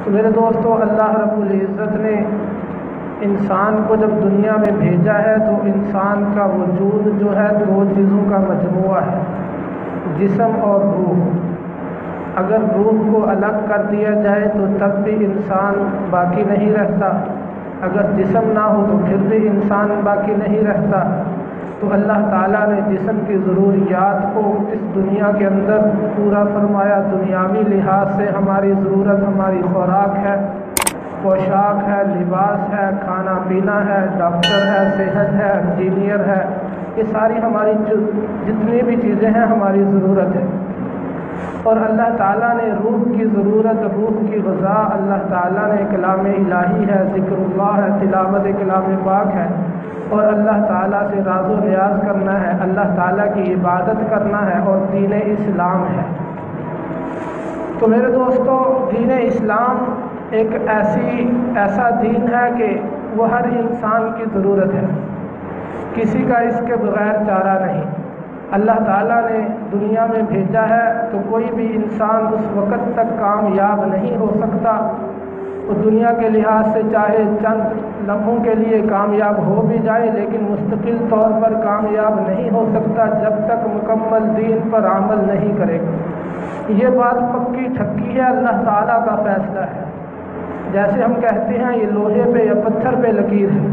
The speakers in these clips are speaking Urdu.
تو میرے دوستو، اللہ رب العزت نے انسان کو جب دنیا میں بھیجا ہے تو انسان کا وجود جو ہے دو چیزوں کا مجموعہ ہے، جسم اور روح۔ اگر روح کو الگ کر دیا جائے تو تب بھی انسان باقی نہیں رہتا، اگر جسم نہ ہو تو پھر بھی انسان باقی نہیں رہتا۔ تو اللہ تعالیٰ نے جسم کی ضروریات کو اس دنیا کے اندر پورا فرمایا۔ دنیاوی لحاظ سے ہماری ضرورت ہماری خوراک ہے، پوشاک ہے، لباس ہے، کھانا پینا ہے، ڈاکٹر ہے، صحت ہے، انجینئر ہے، یہ ساری ہماری جتنی بھی چیزیں ہیں ہماری ضرورت ہے۔ اور اللہ تعالیٰ نے روح کی ضرورت، روح کی غذا اللہ تعالیٰ نے کلام الہی ہے، ذکر اللہ ہے، تلاوت کلام پاک ہے، اور اللہ تعالیٰ سے راز و نیاز کرنا ہے، اللہ تعالیٰ کی عبادت کرنا ہے، اور دین اسلام ہے۔ تو میرے دوستو، دین اسلام ایک ایسا دین ہے کہ وہ ہر انسان کی ضرورت ہے، کسی کا اس کے بغیر چارہ نہیں۔ اللہ تعالیٰ نے دنیا میں بھیجا ہے تو کوئی بھی انسان اس وقت تک کامیاب نہیں ہو سکتا، وہ دنیا کے لحاظ سے چاہے چند لمحوں کے لیے کامیاب ہو بھی جائے لیکن مستقل طور پر کامیاب نہیں ہو سکتا جب تک مکمل دین پر عمل نہیں کرے گا۔ یہ بات پکی ٹھکی ہے، اللہ تعالیٰ کا فیصلہ ہے۔ جیسے ہم کہتے ہیں یہ لوہے پہ یا پتھر پہ لکیر ہے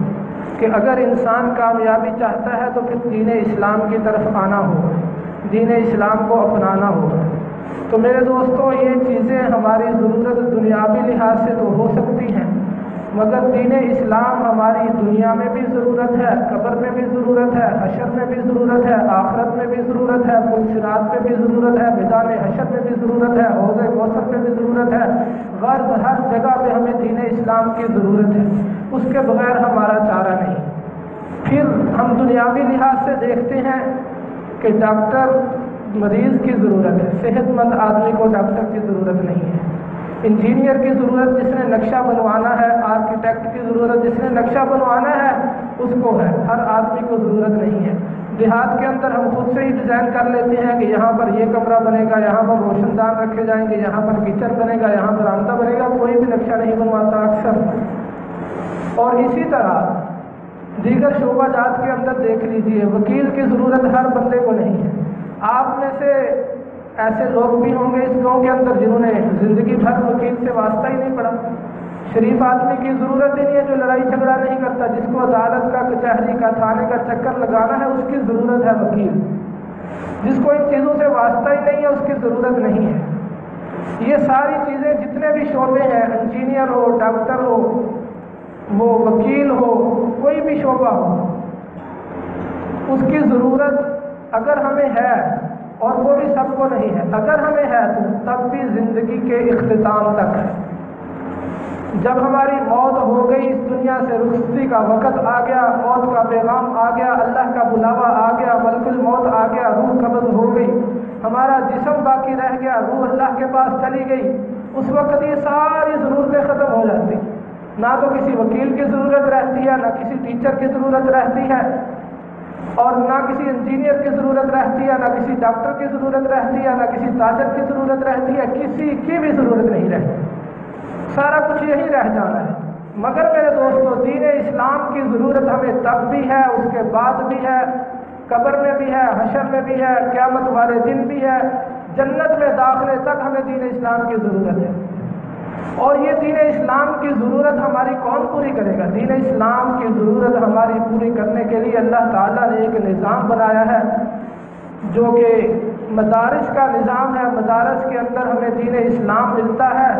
کہ اگر انسان کامیابی چاہتا ہے تو پھر دین اسلام کی طرف آنا ہوگا، دین اسلام کو اپنانا ہوگا۔ تو میرے دوستو، یہ چیزیں ہماری ضرورت دنیاوی لحاظ سے تو ہو سکتی ہیں، مگر دین اسلام ہماری دنیا میں بھی ضرورت ہے، قبر میں بھی ضرورت ہے، حشر میں بھی ضرورت ہے، آخرت میں بھی ضرورت ہے، پل صراط میں بھی ضرورت ہے، میدان حشر میں بھی ضرورت ہے، حوض کوثر میں بھی ضرورت ہے۔ غرض ہر جگہ پہ ہمیں دین اسلام کی ضرورت ہے، اس کے بغیر ہمارا چارہ نہیں۔ پھر ہم دنیاوی لحاظ سے دیکھتے ہیں کہ ڈاکٹر مریض کی ضرورت ہے، صحت مند آدمی کو ڈاکٹر کی ضرورت نہیں ہے۔ انجینئر کی ضرورت جس نے نقشہ بنوانا ہے، آرکیٹیکٹ کی ضرورت جس نے نقشہ بنوانا ہے اس کو ہے، ہر آدمی کو ضرورت نہیں ہے۔ دیہات کے اندر ہم خود سے ہی ڈیزائن کر لیتے ہیں کہ یہاں پر یہ کمرہ بنے گا، یہاں پر روشن دان رکھے جائیں گے، یہاں پر کچن بنے گا، یہاں پر آنگن بنے گا، کوئی بھی نقشہ نہیں بنواتا اکثر۔ اور اسی طرح دیگر شعبہ جات کے اندر دیکھ لیجئے، وکیل کی ضرورت ہر بندے کو نہیں ہے۔ آپ میں سے ایسے لوگ بھی ہوں گے اس گاؤں کے اندر جنہوں نے زندگی بھر وکیل سے واسطہ ہی نہیں پڑا۔ شریف آدمی کی ضرورت ہی نہیں ہے جو لڑائی جھگڑا نہیں کرتا، جس کو عدالت کا، کچہری کا، تھانے کا چکر لگانا ہے اس کی ضرورت ہے وکیل۔ جس کو ان چیزوں سے واسطہ ہی نہیں ہے اس کی ضرورت نہیں ہے۔ یہ ساری چیزیں جتنے بھی شعبے ہیں، انجینئر ہو، ڈاکٹر ہو، وہ وکیل ہو، کوئی بھی شعبہ ہو، اس کی ضرورت اگر ہمیں ہے، اور وہ بھی سب کو نہیں ہے، اگر ہمیں ہے تو تب بھی زندگی کے اختتام تک ہے۔ جب ہماری موت ہو گئی، اس دنیا سے رخصتی کا وقت آ گیا، موت کا پیغام آ گیا، اللہ کا بلاوا آ گیا، ملک الموت آ گیا، روح قبض ہو گئی، ہمارا جسم باقی رہ گیا، روح اللہ کے پاس چلی گئی، اس وقت یہ ساری ضرورتیں ختم ہو جاتی۔ نہ تو کسی وکیل کی ضرورت رہتی ہے، نہ کسی ٹیچر کی ضرورت رہتی ہے، اور نہ کسی انجینئر کی ضرورت رہتی ہے، نہ کسی ڈاکٹر کی ضرورت رہتی ہے، نہ کسی تاجر کی ضرورت رہتی ہے، کسی کی بھی ضرورت نہیں رہتی، سارا کچھ یہی رہ جانا ہے۔ مگر میرے دوستو، دین اسلام کی ضرورت ہمیں تب بھی ہے، اس کے بعد بھی ہے، قبر میں بھی ہے، حشر میں بھی ہے، قیامت والے دن بھی ہے، جنت میں داخلے تک ہمیں دین اسلام کی ضرورت ہے۔ اور یہ دین اسلام کی ضرورت ہماری کون پوری کرے گا؟ دین اسلام کی ضرورت ہماری پوری کرنے کے لیے اللہ تعالیٰ نے ایک نظام بنایا ہے جو کہ مدارس کا نظام ہے۔ مدارس کے اندر ہمیں دین اسلام ملتا ہے،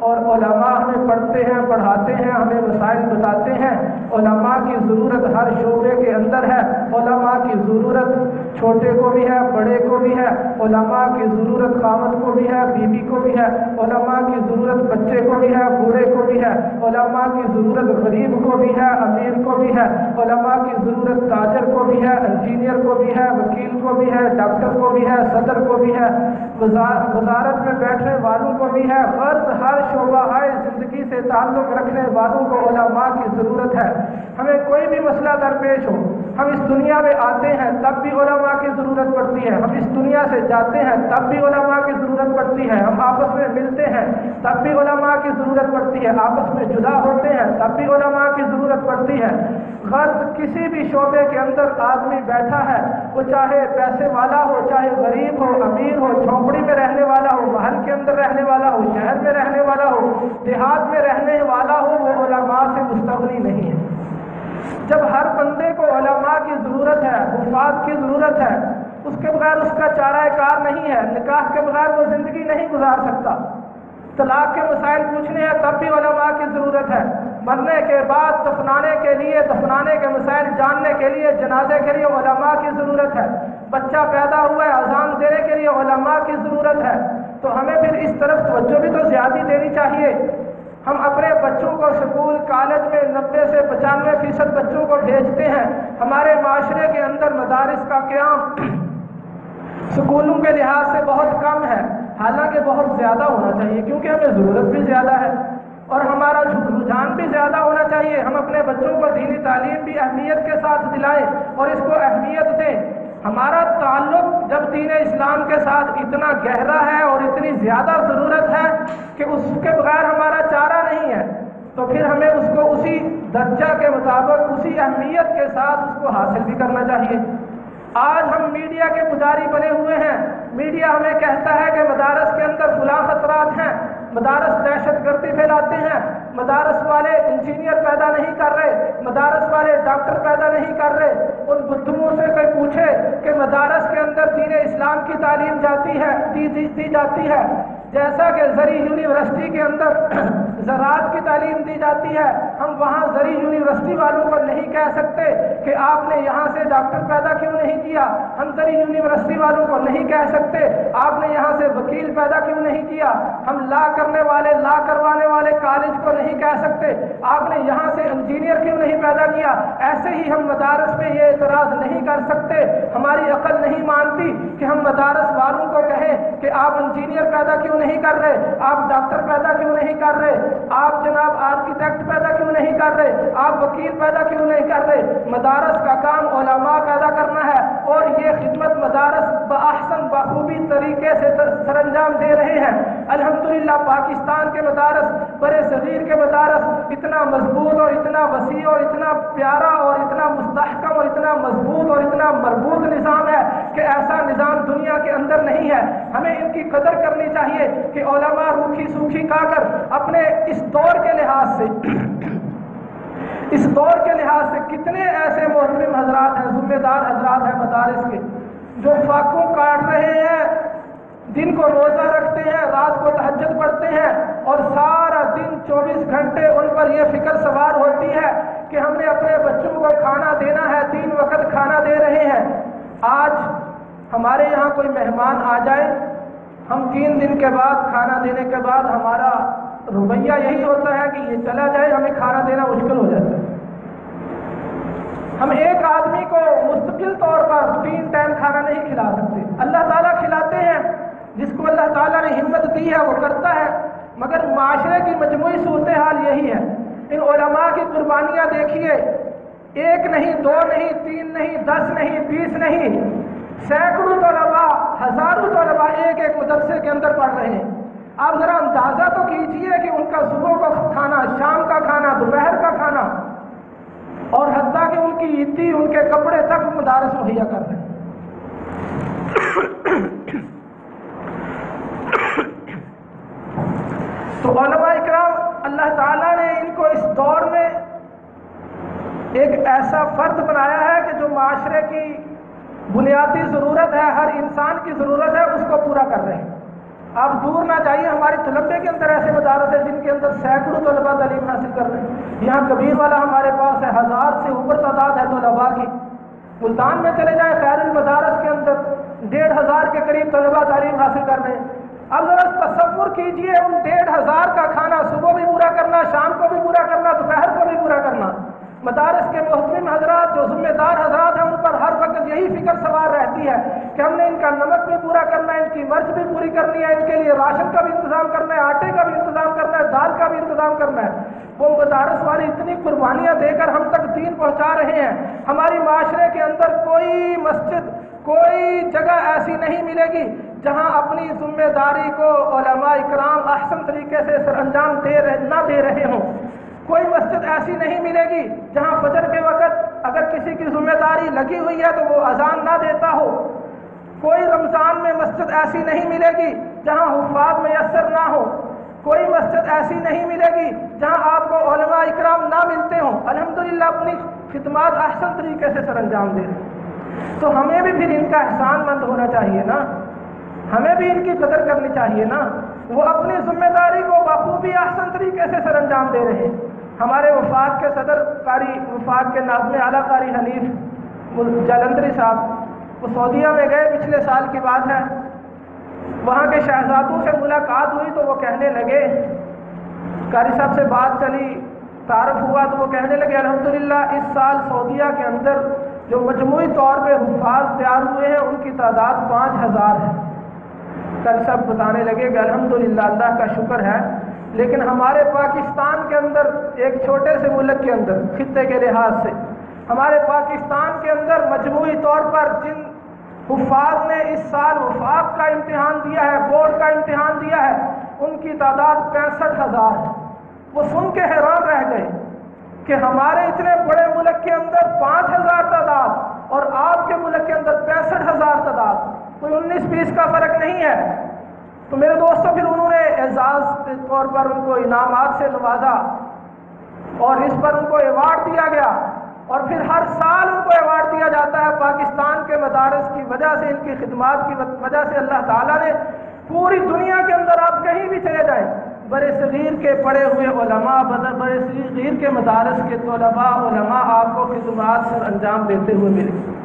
اور علماء ہمیں پڑھتے ہیں، پڑھاتے ہیں، ہمیں مسائل بتاتے ہیں۔ علماء کی ضرورت ہر شعبے کے اندر ہے، علماء کی ضرورت چھوٹے کو بھی ہے، بڑے کو بھی ہے، علماء کی ضرورت خاوند کو بھی ہے، بیوی کو بھی ہے، علماء کی ضرورت بچے کو بھی ہے، بوڑھے کو بھی ہے، علماء کی ضرورت غریب کو بھی ہے، امیر کو بھی ہے، علماء کی ضرورت تاجر کو بھی ہے، انجینئر کو بھی ہے، وکیل کو بھی ہے، ڈاکٹر کو بھی ہے، صدر کو بھی ہے، وزارت میں بیٹھنے والوں کو بھی ہے۔ فرض ہر شعبہ زندگی سے تعلق رکھنے والوں کو علماء کی ضرورت ہے۔ ہمیں کوئی بھی مسئلہ درپیش ہو، ہم اس دنیا میں آتے ہیں تب بھی علماء کی ضرورت پڑتی ہے، ہم اس دنیا سے جاتے ہیں تب بھی علماء کی ضرورت پڑتی ہے، ہم آپس میں ملتے ہیں تب بھی علماء کی کی ضرورت پڑتی ہے، آپس میں جدا ہوتے ہیں تب بھی علماء کی ضرورت پڑتی ہے۔ غرض کسی بھی شعبے کے اندر آدمی بیٹھا ہے، وہ چاہے پیسے والا ہو، چاہے غریب ہو، امیر ہو، جھونپڑی میں رہنے والا ہو، محل کے اندر رہنے والا ہو، شہر میں رہنے والا ہو، دیہات میں رہنے والا ہو، وہ علماء سے مستغنی نہیں ہے۔ جب ہر بندے کو علماء کی ضرورت ہے، حفاظ کی ضرورت ہے، اس کے بغیر اس کا چارہ کار نہیں ہے، نکاح کے بغیر وہ زندگی نہیں گزار سکتا، طلاق کے مسائل پوچھنے ہیں تب بھی علماء کی ضرورت ہے، مرنے کے بعد دفنانے کے لیے، دفنانے کے مسائل جاننے کے لیے، جنازے کے لیے علماء کی ضرورت ہے، بچہ پیدا ہوا ہے اذان دینے کے لیے علماء کی ضرورت ہے۔ تو ہمیں پھر اس طرف توجہ بھی تو زیادہ دینی چاہیے۔ ہم اپنے بچوں کو اسکول کالج میں 90 سے 95% بچوں کو بھیجتے ہیں، ہمارے معاشرے کے اندر مدارس کا قیام اسکولوں کے لحاظ سے بہت کم ہے، حالانکہ بہت زیادہ ہونا چاہیے کیونکہ ہمیں ضرورت بھی زیادہ ہے اور ہمارا رجحان بھی زیادہ ہونا چاہیے۔ ہم اپنے بچوں کو دینی تعلیم بھی اہمیت کے ساتھ دلائیں اور اس کو اہمیت دیں۔ ہمارا تعلق جب دین اسلام کے ساتھ اتنا گہرا ہے اور اتنی زیادہ ضرورت ہے کہ اس کے بغیر ہمارا چارہ نہیں ہے، تو پھر ہمیں اس کو اسی درجہ کے مطابق، اسی اہمیت کے ساتھ اس کو حاصل بھی کرنا چاہیے۔ آج ہم میڈیا کے پجاری بنے ہوئے ہیں، میڈیا ہمیں کہتا ہے کہ مدارس کے اندر فلاں خطرات ہیں، مدارس دہشت گردی پھیلاتے ہیں، مدارس والے انجینئر پیدا نہیں کر رہے، مدارس والے ڈاکٹر پیدا نہیں کر رہے۔ ان بدھوؤں سے کوئی پوچھے کہ مدارس کے اندر دین اسلام کی تعلیم جاتی ہے، دی جاتی ہے، جیسا کہ زرعی یونیورسٹی کے اندر زراعت کی تعلیم دی جاتی ہے، ہم وہاں زرعی یونیورسٹی والوں کو نہیں کہہ سکتے کہ آپ نے یہاں سے ڈاکٹر پیدا کیوں نہیں کیا، ہم زرعی یونیورسٹی والوں کو نہیں کہہ سکتے آپ نے یہاں سے وکیل پیدا کیوں نہیں کیا، ہم لا کرنے والے، لا کروانے والے کالج کو نہیں کہہ سکتے آپ نے یہاں سے انجینئر کیوں نہیں پیدا کیا۔ ایسے ہی ہم مدارس پہ یہ اعتراض نہیں کر سکتے، ہماری عقل نہیں مانتی کہ ہم مدارس والوں کو کہیں کہ آپ انجینئر پیدا کیوں نہیں کر رہے، آپ ڈاکٹر پیدا کیوں نہیں کر رہے، آپ جناب آرکیٹیکٹ پیدا کیوں نہیں کر رہے، آپ وکیل پیدا کیوں نہیں کر رہے۔ مدارس کا کام علماء پیدا کرنا ہے اور یہ خدمت مدارس بأحسن بخوبی طریقے سے سر انجام دے رہے ہیں۔ الحمدللہ پاکستان کے مدارس، برے صغیر کے مدارس اتنا مضبوط اور اتنا وسیع اور اتنا پیارا اور اتنا مستحکم اور اتنا مضبوط اور اتنا مربوط نظام ہے کہ ایسا نظام دنیا کے اندر نہیں ہے۔ ہمیں ان کی قدر کرنی چاہیے کہ علماء روکھی سوکھی کھا کر اپنے اس دور کے لحاظ سے اس دور کے لحاظ سے کتنے ایسے محترم حضرات ہیں، ذمہ دار حضرات ہیں مدارس کے، جو فاقوں کاٹ رہے ہیں، دن کو روزہ رکھتے ہیں، رات کو تہجد پڑھتے ہیں اور سارا دن 24 گھنٹے ان پر یہ فکر سوار ہوتی ہے کہ ہم نے اپنے بچوں کو کھانا دینا ہے، 3 وقت کھانا دے رہے ہیں۔ آج ہمارے یہاں کوئی مہمان آ جائے، ہم 3 دن کے بعد کھانا دینے کے بعد ہمارا رویہ یہی ہوتا ہے کہ یہ چلا جائے، ہمیں کھانا دینا مشکل ہو جاتا ہے۔ ہم ایک آدمی کو مستقل طور پر 3 ٹائم کھانا نہیں کھلا سکتے، اللہ تعالیٰ کھلاتے ہیں، جس کو اللہ تعالیٰ نے ہمت دی ہے وہ کرتا ہے، مگر معاشرے کی مجموعی صورتحال یہی ہے۔ ان علماء کی قربانیاں دیکھیے، 1 نہیں، 2 نہیں، 3 نہیں، 10 نہیں، 20 نہیں، سینکڑوں طلباء، ہزاروں طلباء ایک مدرسے کے اندر پڑھ رہے ہیں۔ آپ ذرا اندازہ تو کیجئے کہ ان کا صبح کا کھانا، شام کا کھانا، دوپہر کا کھانا اور حتیٰ کہ ان کی عیدی، ان کے کپڑے تک مدارس مہیا کر رہے ہیں۔ تو علماء اکرام، اللہ تعالیٰ نے ان کو اس دور میں ایک ایسا فرد بنایا ہے کہ جو معاشرے کی بنیادی ضرورت ہے، ہر انسان کی ضرورت ہے، اس کو پورا کر رہے ہیں۔ آپ دور نہ جائیے، ہمارے تلمبے کے اندر ایسے مدارس ہیں جن کے اندر سینکڑوں طلباء تعلیم حاصل کر رہے ہیں۔ یہاں کبیر والا ہمارے پاس ہے، 1000 سے اوپر تعداد ہے طلباء کی۔ ملتان میں چلے جائیں، خیر المدارس کے اندر 1500 کے قریب طلباء تعلیم حاصل کر رہے ہیں۔ اب ذرا تصور کیجئے ان 1500 کا کھانا صبح بھی پورا کرنا، شام کو بھی پورا کرنا، دوپہر کو بھی پورا کرنا۔ مدارس کے محترم حضرات جو ذمہ دار حضرات ہیں، ان پر ہر وقت یہی فکر سوار رہتی ہے کہ ہم نے ان کا نمک بھی پورا کرنا ہے، ان کی مرچ بھی پوری کرنی ہے، ان کے لیے راشن کا بھی انتظام کرنا ہے، آٹے کا بھی انتظام کرنا ہے، دال کا بھی انتظام کرنا ہے۔ وہ مدارس والے اتنی قربانیاں دے کر ہم تک دین پہنچا رہے ہیں۔ ہماری معاشرے کے اندر کوئی مسجد، کوئی جگہ ایسی نہیں ملے گی جہاں اپنی ذمہ داری کو علماء اکرام احسن طریقے سے سر انجام نہ دے رہے ہوں۔ کوئی مسجد ایسی نہیں ملے گی جہاں فجر کے وقت اگر کسی کی ذمہ داری لگی ہوئی ہے تو وہ اذان نہ دیتا ہو۔ کوئی رمضان میں مسجد ایسی نہیں ملے گی جہاں حفاظ میسر نہ ہو۔ کوئی مسجد ایسی نہیں ملے گی جہاں آپ کو علماء اکرام نہ ملتے ہوں۔ الحمدللہ اپنی خدمات احسن طریقے سے سر انجام دے رہے ہیں، تو ہمیں بھی پھر ان کا احسان مند ہونا چاہیے نا، ہمیں بھی ان کی قدر کرنی چاہیے نا۔ وہ اپنی ذمہ داری کو بخوبی احسن طریقے سے سر انجام دے رہے ہیں۔ ہمارے وفاق کے صدر قاری وفاق کے ناظم اعلیٰ قاری حنیف جالندری صاحب وہ سعودیہ میں گئے، پچھلے سال کی بات ہے۔ وہاں کے شہزادوں سے ملاقات ہوئی تو وہ کہنے لگے، قاری صاحب سے بات چلی، تعارف ہوا تو وہ کہنے لگے الحمدللہ اس سال سعودیہ کے اندر جو مجموعی طور پہ حفاظ تیار ہوئے ہیں ان کی تعداد 5000 ہے۔ قاری صاحب بتانے لگے کہ الحمدللہ اللہ کا شکر ہے، لیکن ہمارے پاکستان کے اندر ایک چھوٹے سے ملک کے اندر خطے کے لحاظ سے ہمارے پاکستان کے اندر مجموعی طور پر جن حفاظ نے اس سال وفاق کا امتحان دیا ہے، بورڈ کا امتحان دیا ہے، ان کی تعداد 65000 ہے۔ وہ سن کے حیران رہ گئے کہ ہمارے اتنے بڑے ملک کے اندر 5000 تعداد اور آپ کے ملک کے اندر 65000 تعداد، کوئی 19-20 کا فرق نہیں ہے۔ تو میرے دوستوں پھر انہوں نے اعزاز کے طور پر ان کو انعامات سے نوازا اور اس پر ان کو ایوارڈ دیا گیا، اور پھر ہر سال ان کو ایوارڈ دیا جاتا ہے۔ پاکستان کے مدارس کی وجہ سے، ان کی خدمات کی وجہ سے اللہ تعالیٰ نے پوری دنیا کے اندر آپ کہیں بھی چلے جائیں، بڑے صغیر کے پڑھے ہوئے علماء، بڑے صغیر کے مدارس کے طلباء علماء آپ کو خدمات سر انجام دیتے ہوئے ملیں گے۔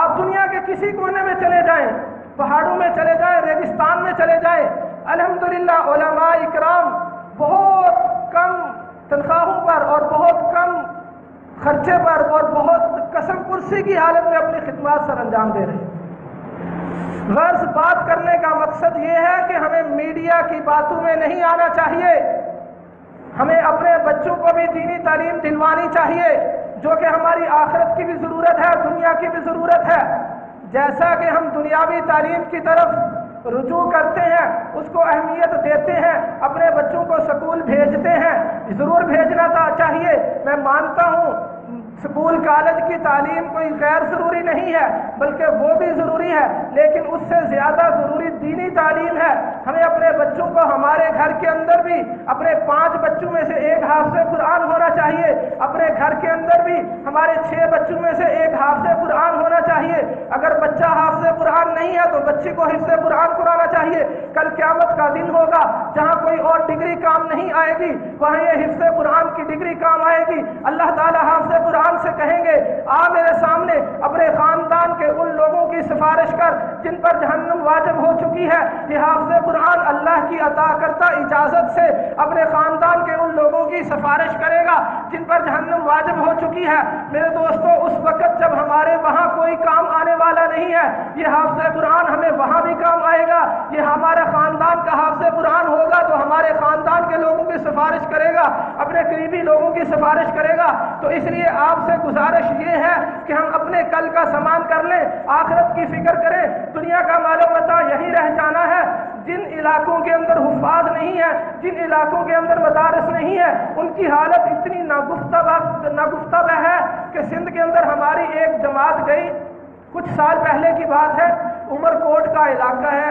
آپ دنیا کے کسی کونے میں چلے جائیں، پہاڑوں میں چلے جائیں، ریگستان میں چلے جائیں، الحمدللہ علماء اکرام بہت کم تنخواہوں پر اور بہت کم خرچے پر اور بہت قسم پرسی کی حالت میں اپنی خدمات سر انجام دے رہے ہیں۔ غرض بات کرنے کا مقصد یہ ہے کہ ہمیں میڈیا کی باتوں میں نہیں آنا چاہیے، ہمیں اپنے بچوں کو بھی دینی تعلیم دلوانی چاہیے، جو کہ ہماری آخرت کی بھی ضرورت ہے، دنیا کی بھی ضرورت ہے۔ جیسا کہ ہم دنیاوی تعلیم کی طرف رجوع کرتے ہیں، اس کو اہمیت دیتے ہیں، اپنے بچوں کو سکول بھیجتے ہیں، ضرور بھیجنا چاہیے۔ میں مانتا ہوں سکول کالج کی تعلیم کوئی غیر ضروری نہیں ہے، بلکہ وہ بھی ضروری ہے، لیکن اس سے زیادہ ضروری دینی تعلیم ہے۔ ہمیں اپنے بچوں کو ہمارے گھر کے اندر بھی اپنے 5 بچوں میں سے ایک حافظ قرآن ہونا چاہیے، اپنے گھر کے اندر بھی ہمارے 6 بچوں میں سے ایک حافظ قرآن ہونا چاہیے۔ اگر بچہ حافظ قرآن نہیں ہے تو بچے کو حفظ قرآن کرانا چاہیے۔ کل قیامت کا دن ہوگا جہاں کوئی اور ڈگری کام نہیں آئے گی، وہاں یہ حفظ قرآن کی ڈگری کام آئے گی۔ اللہ تعالیٰ حافظ قرآن سے کہیں گے آ میرے سامنے، اپنے خاندان کے ان لوگوں کی سفارش کر جن پر جہنم واجب ہو چکی ہے۔ یہ حافظ قرآن اللہ کی عطا کرتا اجازت سے اپنے خاندان کے ان لوگوں کی سفارش کرے گا جن پر جہنم واجب ہو چکی ہے۔ میرے دوستو، اس وقت جب ہمارے وہاں کوئی کام آنے والا نہیں ہے، یہ حافظ قرآن ہمیں وہاں بھی کام آئے گا۔ یہ ہمارا خاندان کا حافظ قرآن ہوگا تو ہمارے خاندان کے لوگوں کی سفارش کرے گا، اپنے قریبی لوگوں کی سفارش کرے گا۔ تو اس لیے آپ سے گزارش یہ ہے کہ ہم اپنے کل کا سامان کر لیں، آخرت کی فکر کریں۔ دنیا کا مال و متاع یہی رہ جانا ہے۔ جن علاقوں کے اندر حفاظ نہیں ہے، جن علاقوں کے اندر مدارس نہیں ہے، ان کی حالت اتنی ناگفتہ ہے کہ سندھ کے اندر ہماری ایک جماعت گئی، کچھ سال پہلے کی بات ہے، عمر کوٹ کا علاقہ ہے،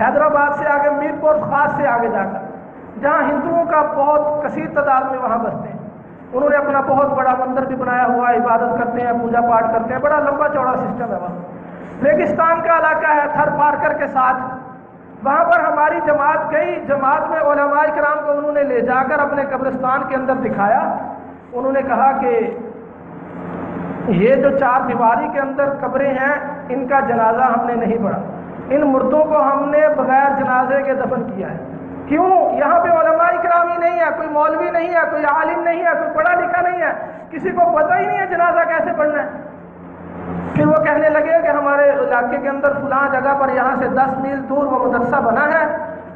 حیدرآباد سے آگے میرپور خاص سے آگے جا کر، جہاں ہندوؤں کا بہت کثیر تعداد میں وہاں بستے ہیں۔ انہوں نے اپنا بہت بڑا مندر بھی بنایا ہوا ہے، عبادت کرتے ہیں، پوجا پاٹ کرتے ہیں، بڑا لمبا چوڑا سسٹم ہے وہاں۔ ریگستان کا علاقہ ہے تھر پارکر کے ساتھ، وہاں پر ہماری جماعت گئی۔ جماعت میں علماء کرام کو انہوں نے لے جا کر اپنے قبرستان کے اندر دکھایا۔ انہوں نے کہا کہ یہ جو 4 دیواری کے اندر قبریں ہیں، ان کا جنازہ ہم نے نہیں پڑھا، ان مردوں کو ہم نے بغیر جنازے کے دفن کیا ہے۔ کیوں؟ یہاں پہ علماء کرام ہی نہیں ہے، کوئی مولوی نہیں ہے، کوئی عالم نہیں ہے، کوئی پڑھا لکھا نہیں ہے، کسی کو پتہ ہی نہیں ہے جنازہ کیسے پڑھنا ہے۔ پھر وہ کہنے لگے کہ ہمارے علاقے کے اندر فلاں جگہ پر یہاں سے 10 میل دور وہ مدرسہ بنا ہے،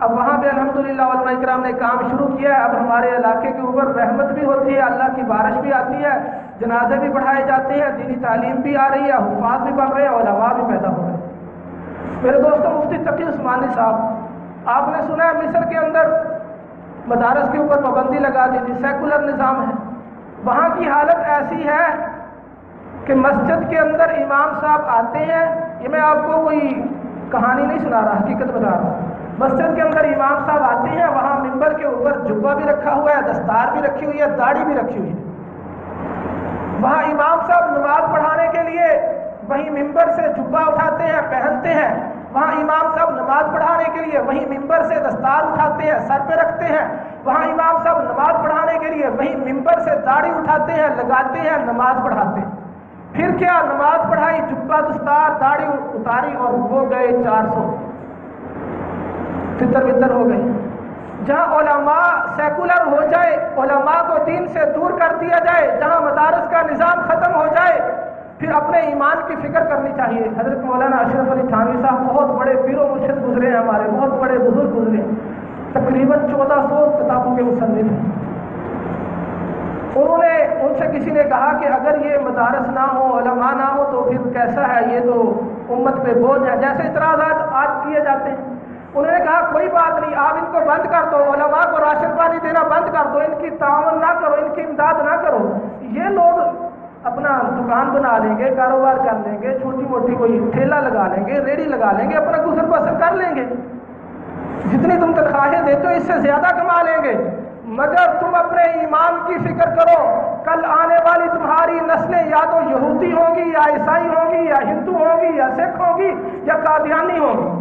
اب وہاں پہ الحمدللہ علماء کرام نے کام شروع کیا ہے، اب ہمارے علاقے کے اوپر رحمت بھی ہوتی ہے، اللہ کی بارش بھی آتی ہے، جنازے بھی پڑھائے جاتے ہیں، دینی تعلیم بھی آ رہی ہے، حفاظ بھی بن رہے ہیں، علماء بھی پیدا ہو رہے ہیں۔ میرے دوستوں، مفتی تقی عثمانی صاحب، آپ نے سنا ہے مصر کے اندر مدارس کے اوپر پابندی لگا دی تھی، سیکولر نظام ہے، وہاں کی حالت ایسی ہے کہ مسجد کے اندر امام صاحب آتے ہیں، یہ میں آپ کو کوئی کہانی نہیں سنا رہا، حقیقت بتا رہا ہوں، مسجد کے اندر امام صاحب آتے ہیں، وہاں ممبر کے اوپر جبہ بھی رکھا ہوا ہے، دستار بھی رکھی ہوئی ہے، داڑھی بھی رکھی ہوئی ہے، وہاں امام صاحب نماز پڑھانے کے لیے وہیں ممبر سے جبہ اٹھاتے ہیں، پہنتے ہیں، وہاں امام صاحب نماز پڑھانے کے لیے وہیں ممبر سے دستار اٹھاتے ہیں، سر پہ رکھتے ہیں، وہاں امام صاحب نماز پڑھانے کے لیے وہیں ممبر سے داڑھی اٹھاتے ہیں، لگاتے ہیں، نماز پڑھاتے ہیں۔ پھر کیا، نماز پڑھائی، جبہ دستار داڑھی اتاری اور وہ گئے 400، تتر بتر ہو گئی۔ جہاں علماء سیکولر ہو جائے، علماء کو دین سے دور کر دیا جائے، جہاں مدارس کا نظام ختم ہو جائے، پھر اپنے ایمان کی فکر کرنی چاہیے۔ حضرت مولانا اشرف علی تھانوی صاحب بہت بڑے پیر و مرشد گزرے ہیں، ہمارے بہت بڑے بزرگ گزرے ہیں، تقریباً 1400 کتابوں کے مصنف ہیں۔ ان سے کسی نے کہا کہ اگر یہ مدارس نہ ہو، علماء نہ ہو تو پھر کیسا ہے، یہ تو امت پہ بوجھ ہے، جیسے اعتراضات آج کیے جاتے ہیں۔ انہوں نے کہا کوئی بات نہیں، آپ ان کو بند کر دو، علماء کو راشن پانی دینا بند کر دو، ان کی تعاون نہ کرو، ان کی امداد نہ کرو، یہ لوگ اپنا دکان بنا لیں گے، کاروبار کر لیں گے، چھوٹی موٹی کوئی ٹھیلا لگا لیں گے، ریڑھی لگا لیں گے، اپنا گزر بسر کر لیں گے، جتنی تم تنخواہیں دیتے ہو اس سے زیادہ کما لیں گے، مگر تم اپنے ایمان کی فکر کرو۔ کل آنے والی تمہاری نسلیں یا تو یہودی ہوں گی، یا عیسائی ہوں گی، یا ہندو ہوں گی، یا سکھ ہوں گی، یا قادیانی ہوں گی۔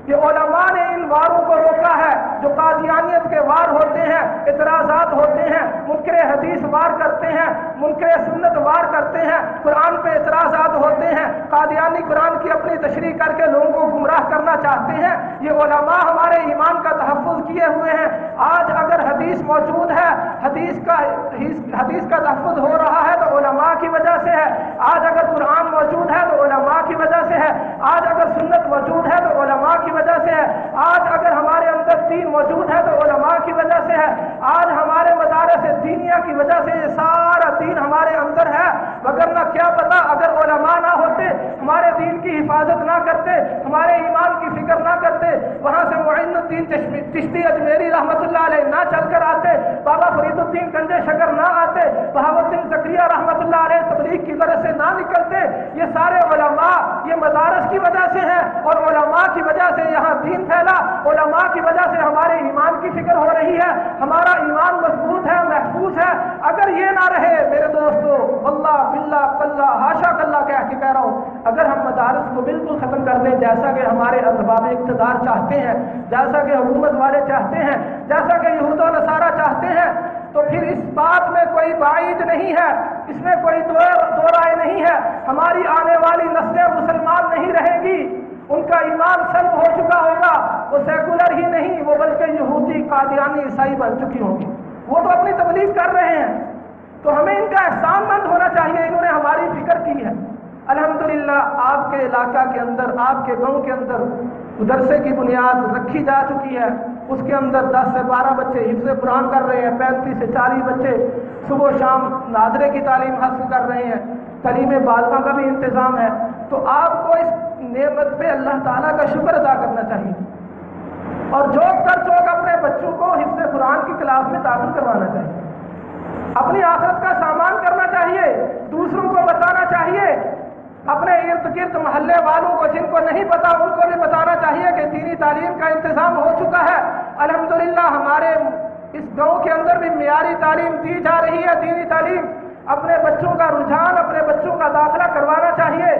یہ علماء نے ان واروں کو روکا ہے، جو قادیانیت کے وار ہوتے ہیں، اعتراضات ہوتے ہیں، منکر حدیث وار کرتے ہیں، منکر سنت وار کرتے ہیں، قرآن پہ اعتراضات ہوتے ہیں، قادیانی قرآن کی اپنی تشریح کر کے لوگوں کو گمراہ کرنا چاہتے ہیں۔ یہ علماء ہمارے ایمان کا تحفظ کیے ہوئے ہیں۔ آج اگر حدیث موجود ہے، حدیث کا تحفظ ہو رہا ہے تو علماء کی وجہ سے ہے۔ آج اگر قرآن موجود ہے تو علماء کی وجہ سے ہے۔ آج اگر سنت موجود ہے تو علماء کی وجہ سے ہے۔ آج اگر ہمارے اندر دین موجود ہے تو علماء کی وجہ سے ہے۔ آج ہمارے مدارس دینیہ کی وجہ سے یہ سارا دین ہمارے اندر ہے، وگرنہ کیا پتا اگر علماء نہ ہوتے، ہمارے دین کی حفاظت نہ کرتے، ہمارے ایمان کی فکر نہ کرتے، وہاں سے معین الدین چشتی اجمیری رحمۃ اللہ علیہ نہ چل کر آتے، بابا فرید الدین گنجے شکر نہ آتے، بہاؤ الدین زکریا رحمۃ اللہ علیہ تبلیغ کی طرح سے نہ نکلتے، یہ سارے علماء یہ مدارس کی وجہ سے ہیں، اور علماء کی وجہ سے یہاں دین پھیلا، علماء کی وجہ سے ہمارے ایمان کی فکر ہو رہی ہے، ہمارا ایمان مضبوط ہے، محفوظ ہے۔ اگر یہ نہ رہے میرے دوستو، اللہ باللہ کلّہ حاشا کلّہ کہہ رہا ہوں، اگر ہم مدارس کو بالکل ختم کر دیں جیسا کہ ہمارے ارباب اقتدار چاہتے ہیں، جیسا کہ حکومت والے چاہتے ہیں، جیسا کہ یہود و نصارہ چاہتے ہیں، تو پھر اس بات میں کوئی بعید نہیں ہے، اس میں کوئی دو رائے نہیں ہے، ہماری آنے والی نسلیں مسلمان نہیں رہیں گی، ان کا ایمان سلب ہو چکا ہوگا، وہ سیکولر ہی نہیں، وہ بلکہ یہودی، قادیانی، عیسائی بن چکی ہوں گی۔ وہ تو اپنی تبلیغ کر رہے ہیں، تو ہمیں ان کا احسان مند ہونا چاہیے، انہوں نے ہماری فکر کی ہے۔ الحمدللہ آپ کے علاقہ کے اندر، آپ کے گاؤں کے اندر مدرسے کی بنیاد رکھی جا چکی ہے، اس کے اندر 10 سے 12 بچے حفظ قرآن کر رہے ہیں، 35 سے 40 بچے صبح و شام ناظرے کی تعلیم حاصل کر رہے ہیں، تعلیم بالغاں کا بھی انتظام ہے۔ تو آپ کو اس نعمت پہ اللہ تعالیٰ کا شکر ادا کرنا چاہیے، اور جوک کر چوک اپنے بچوں کو حفظ قرآن کی کلاس میں داخل کروانا چاہیے، اپنی آخرت کا سامان کرنا چاہیے، دوسروں کو بتانا چاہیے، اپنے ارد گرد محلے والوں کو جن کو نہیں پتا ان کو بھی بتانا چاہیے کہ دینی تعلیم کا انتظام ہو چکا ہے۔ الحمدللہ ہمارے اس گاؤں کے اندر بھی معیاری تعلیم دی جا رہی ہے، دینی تعلیم، اپنے بچوں کا رجحان، اپنے بچوں کا داخلہ کروانا چاہیے۔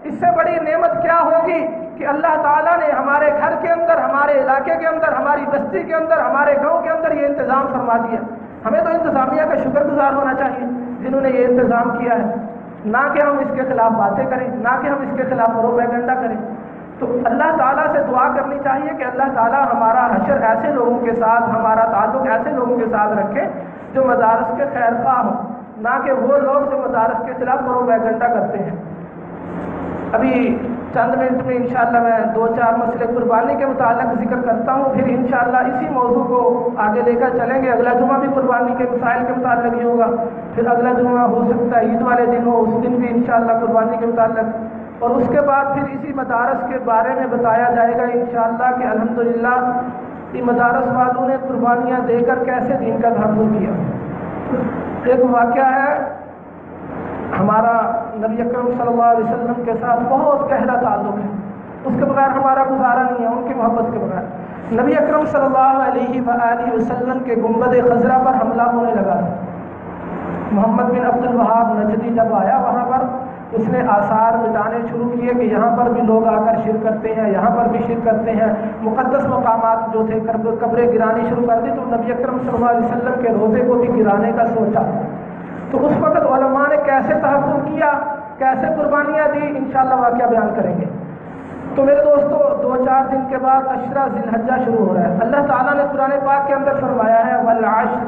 اس سے بڑی نعمت کیا ہوگی کہ اللہ تعالیٰ نے ہمارے گھر کے اندر، ہمارے علاقے کے اندر، ہماری بستی کے اندر، ہمارے گاؤں کے اندر یہ انتظام فرما دیا۔ ہمیں تو انتظامیہ کا شکر گزار ہونا چاہیے جنہوں نے یہ انتظام کیا ہے، نہ کہ ہم اس کے خلاف باتیں کریں، نہ کہ ہم اس کے خلاف پروپیگنڈا کریں۔ تو اللہ تعالیٰ سے دعا کرنی چاہیے کہ اللہ تعالیٰ ہمارا حشر ایسے لوگوں کے ساتھ، ہمارا تعلق ایسے لوگوں کے ساتھ رکھے جو مدارس کے خیر خواہ ہوں، نہ کہ وہ لوگ جو مدارس کے خلاف پروپیگنڈا کرتے ہیں۔ ابھی چند منٹ میں انشاءاللہ میں 2-4 مسئلے قربانی کے متعلق ذکر کرتا ہوں، پھر انشاءاللہ اسی موضوع کو آگے لے کر چلیں گے۔ اگلا جمعہ بھی قربانی کے مسائل کے متعلق ہی ہوگا، پھر اگلا جمعہ ہو سکتا ہے عید والے دن ہو، اس دن بھی انشاءاللہ قربانی کے متعلق اور اس کے بعد پھر اسی مدارس کے بارے میں بتایا جائے گا انشاءاللہ کہ الحمدللہ یہ مدارس والوں نے قربانیاں دے کر کیسے دین کا تحفظ کیا۔ ایک واقعہ ہے، ہمارا نبی اکرم صلی اللہ علیہ وسلم کے ساتھ بہت گہرا تعلق ہے، اس کے بغیر ہمارا گزارا نہیں ہے، ان کی محبت کے بغیر۔ نبی اکرم صلی اللہ علیہ وآلہ وسلم کے گنبد خضرا پر حملہ ہونے لگا تھا۔ محمد بن عبد الوہاب نجدی جب آیا وہاں پر اس نے آثار مٹانے شروع کیے کہ یہاں پر بھی لوگ آ کر شرک کرتے ہیں، یہاں پر بھی شرک کرتے ہیں، مقدس مقامات جو تھے قبریں گرانی شروع کر دی۔ تو نبی اکرم صلی اللہ علیہ وسلم کے روزے کو بھی گرانے کا سوچا۔ تو اس وقت علماء نے کیسے تحفظ کیا، کیسے قربانیاں دی، انشاءاللہ واقعہ بیان کریں گے۔ تو میرے دوستو 2-4 دن کے بعد عشرہ ذی الحجہ شروع ہو رہا ہے۔ اللہ تعالیٰ نے قرآن پاک کے اندر فرمایا ہے والعشر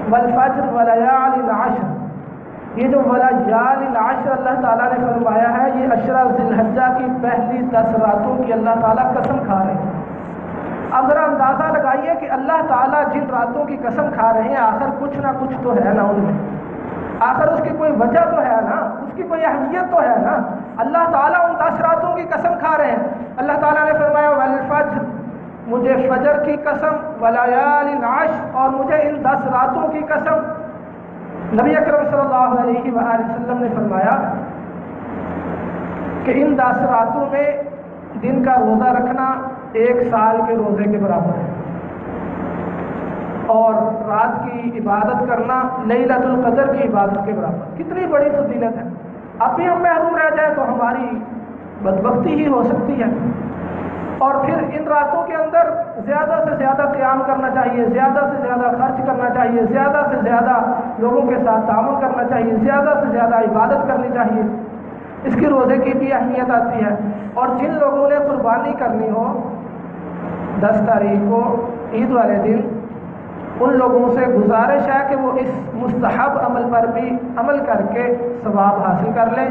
والفجر ولیال العشر، یہ جو ولیال العشر اللہ تعالیٰ نے فرمایا ہے یہ عشرہ ذی الحجہ کی پہلی 10 راتوں کی اللہ تعالیٰ قسم کھا رہے ہیں۔ اب ذرا اندازہ لگائیے کہ اللہ تعالیٰ جن راتوں کی قسم کھا رہے ہیں آخر کچھ نہ کچھ تو ہے نا ان میں، آخر اس کی کوئی وجہ تو ہے نا، اس کی کوئی اہمیت تو ہے نا۔ اللہ تعالیٰ ان 10 راتوں کی قسم کھا رہے ہیں۔ اللہ تعالیٰ نے فرمایا والفجر، مجھے فجر کی قسم، ولیال العشر، اور مجھے ان 10 راتوں کی قسم۔ نبی اکرم صلی اللہ علیہ وآلہ وسلم نے فرمایا کہ ان 10 راتوں میں دن کا روزہ رکھنا 1 سال کے روزے کے برابر ہے، اور رات کی عبادت کرنا لیلۃ القدر کی عبادت کے برابر۔ کتنی بڑی فضیلت ہے۔ اب بھی ہم محروم رہ جائیں تو ہماری بدبختی ہی ہو سکتی ہے۔ اور پھر ان راتوں کے اندر زیادہ سے زیادہ قیام کرنا چاہیے، زیادہ سے زیادہ خرچ کرنا چاہیے، زیادہ سے زیادہ لوگوں کے ساتھ تعاون کرنا چاہیے، زیادہ سے زیادہ عبادت کرنی چاہیے۔ اس کی روزے کی بھی اہمیت آتی ہے۔ اور جن لوگوں نے قربانی کرنی ہو 10 تاریخ کو عید والے دن، ان لوگوں سے گزارش ہے کہ وہ اس مستحب عمل پر بھی عمل کر کے ثواب حاصل کر لیں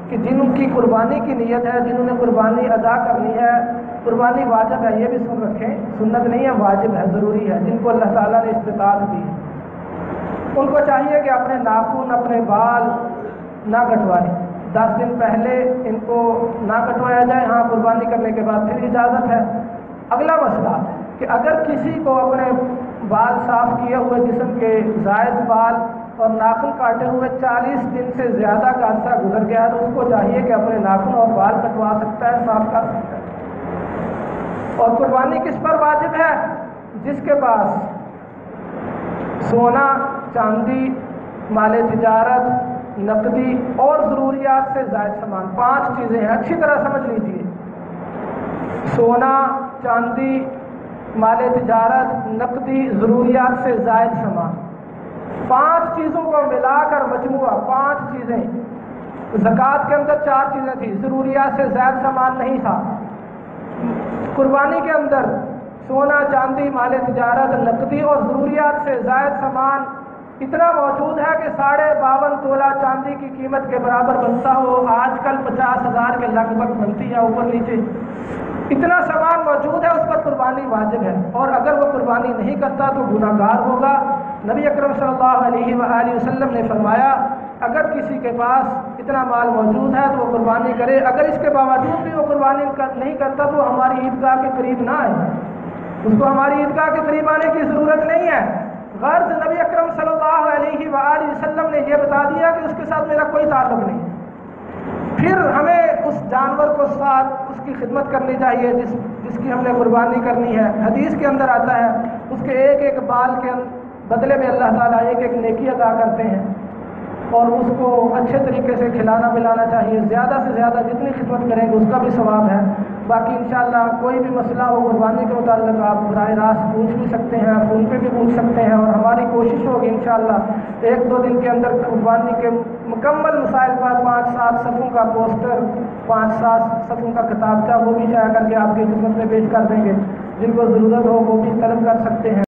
کہ جن کی قربانی کی نیت ہے، جنہوں نے قربانی ادا کرنی ہے، قربانی واجب ہے یہ بھی سن رکھیں، سنت نہیں ہے، واجب ہے، ضروری ہے، جن کو اللہ تعالیٰ نے استطاعت دی ہے ان کو چاہیے کہ اپنے ناخن اپنے بال نہ کٹوائیں۔ 10 دن پہلے ان کو نہ کٹوایا جائے، ہاں قربانی کرنے کے بعد پھر اجازت ہے۔ اگلا مسئلہ کہ اگر کسی کو اپنے بال صاف کیے ہوئے جسم کے زائد بال اور ناخن کاٹے ہوئے 40 دن سے زیادہ کا عرصہ گزر گیا ہے تو اس کو چاہیے کہ اپنے ناخن اور بال کٹوا سکتا ہے، صاف کر سکتا ہے۔ اور قربانی کس پر واجب ہے؟ جس کے پاس سونا، چاندی، مال تجارت، نقدی اور ضروریات سے زائد سامان، 5 چیزیں ہیں، اچھی طرح سمجھ لیجیے۔ سونا، چاندی، مال تجارت، نقدی، ضروریات سے زائد سامان، 5 چیزوں کو ملا کر مجموعہ 5 چیزیں۔ زکوٰۃ کے اندر 4 چیزیں تھیں، ضروریات سے زائد سامان نہیں تھا۔ قربانی کے اندر سونا، چاندی، مال تجارت، نقدی اور ضروریات سے زائد سامان اتنا موجود ہے کہ 52.5 تولہ چاندی کی قیمت کے برابر بنتا ہو، آج کل 50,000 کے لگ بھگ بنتی ہے، اوپر نیچے اتنا سامان موجود ہے، اس پر قربانی واجب ہے۔ اور اگر وہ قربانی نہیں کرتا تو گناہ گار ہوگا۔ نبی اکرم صلی اللہ علیہ وآلہ وسلم نے فرمایا اگر کسی کے پاس اتنا مال موجود ہے تو وہ قربانی کرے، اگر اس کے باوجود بھی وہ قربانی نہیں کرتا تو ہماری عیدگاہ کے قریب نہ آئے، اس کو ہماری عیدگاہ کے قریب آنے کی ضرورت نہیں ہے۔ غرض نبی اکرم صلی اللہ علیہ وآلہ وسلم نے یہ بتا دیا کہ اس کے ساتھ میرا کوئی تعلق نہیں۔ پھر ہمیں اس جانور کو ساتھ اس کی خدمت کرنی چاہیے جس کی ہم نے قربانی کرنی ہے۔ حدیث کے اندر آتا ہے اس کے ایک ایک بال کے بدلے میں اللہ تعالیٰ ایک ایک نیکی عطا کرتے ہیں، اور اس کو اچھے طریقے سے کھلانا پلانا چاہیے، زیادہ سے زیادہ جتنی خدمت کریں گے اس کا بھی ثواب ہے۔ باقی انشاءاللہ کوئی بھی مسئلہ ہو قربانی کے متعلق آپ براہ راست پوچھ بھی سکتے ہیں، فون پہ بھی پوچھ سکتے ہیں، اور ہماری کوشش ہوگی انشاءاللہ 1-2 دن کے اندر قربانی کے مکمل مسائل پر 5-7 صفحوں کا پوسٹر، 5-7 صفحوں کا کتابچہ وہ بھی شائع کر کے آپ کی خدمت میں پیش کر دیں گے۔ جن کو ضرورت ہو وہ بھی طلب کر سکتے ہیں۔